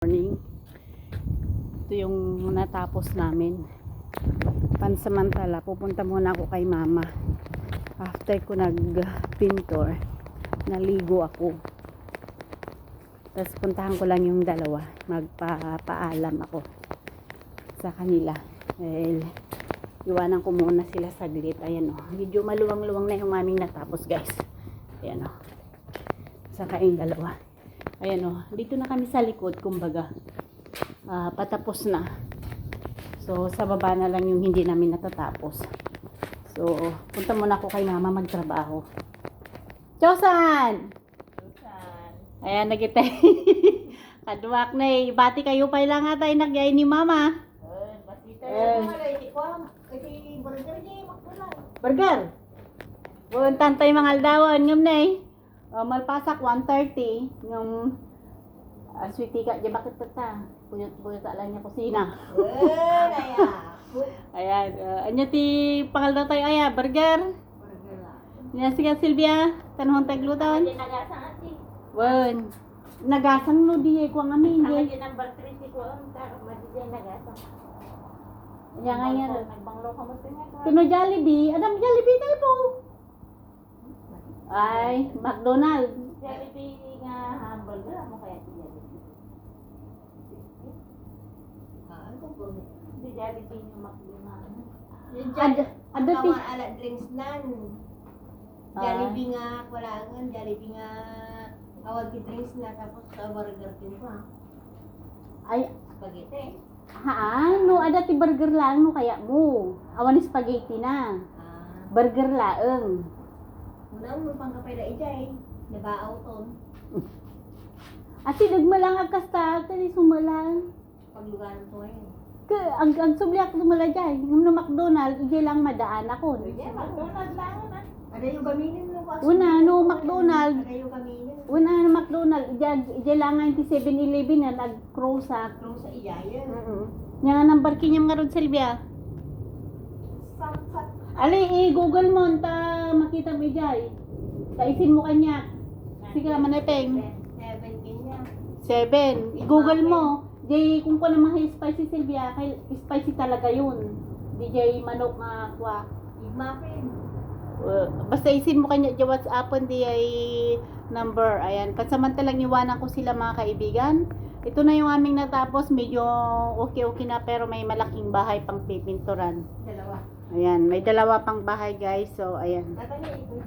Morning. Ito yung natapos namin. Pansamantala, pupunta muna ako kay mama. After ko nag-pintor, naligo ako. Tapos puntahan ko lang yung dalawa. Magpapaalam ako sa kanila. Well, iwanan ko muna sila saglit. Ayan o. Medyo maluwang-luwang na yung aming natapos, guys. Ayan o. Saka yung dalawa. Ayan o, dito na kami sa likod, kumbaga. Patapos na. So, sa baba na lang yung hindi namin natatapos. So, punta muna ako kay mama magtrabaho. Chosan! Ayan, nagitay. Kadwak na eh. Bati kayo pa lang nga tayo nagyay ni mama. Burger! Buwan tantay mga aldawan. Ngam na eh. Malpasak 1:30 yung sweetie ka di bakit ta puyot lang niya kusina. Ayan, anya ti pangal daw tayo aya burger. Niya siya Silvia tanhon tagluton. Wen nagasang no di ko ang amin di. Ang number 3 si ko ang madijay nagasang. Nya nga yan. Nagbanglo ka mo tinga. Kuno Jollibee, adam Jollibee tayo po. Ay, McDonald's. Jollibee nga hamburger mo kaya si Jollibee. Ano po? Di Jollibee yung McDonald's. Ado ti ala drinks nan. Jollibee nga kulangan, Jollibee nga awag ki drinks na tapos sa burger din pa. ay Spaghetti. haan no ada ti burger lang no kaya mo. Awan ni spaghetti na. Burger laeng. Unang mo pang kapay da ijay, nabaaw ton. Ati nagmalang agkasta tani sumalang. Paglugaran to ay. Ang subliak sumala jay. Ngum no McDonald's ije lang madaan ako. Yeah, McDonald's lang na. Ada yung gaminin mo pa. Una no McDonald's. Ada yung gaminin. Una no McDonald's ije lang ang 7-Eleven na nag-cross sa. Kung sa iyayan. Nya nga number kinyam nga rod Silvia. Samsat. Ali i-google mo ta makita mo jay. Kaisin mo kanya. Sige manepeng. 7 kanya. 7. I-google mo. Di kung pa naman spicy Silvia, kay spicy talaga yun. Di jay manok nga kwa. Igmapin. Basta isin mo kanya di WhatsApp di ay number. Ayan. Pansamantalang iwanan ko sila mga kaibigan. Ito na yung aming natapos. Medyo okay na pero may malaking bahay pang pipinturan. Dalawa. Ayan. May dalawa pang bahay guys. So ayan. Tatanya ito.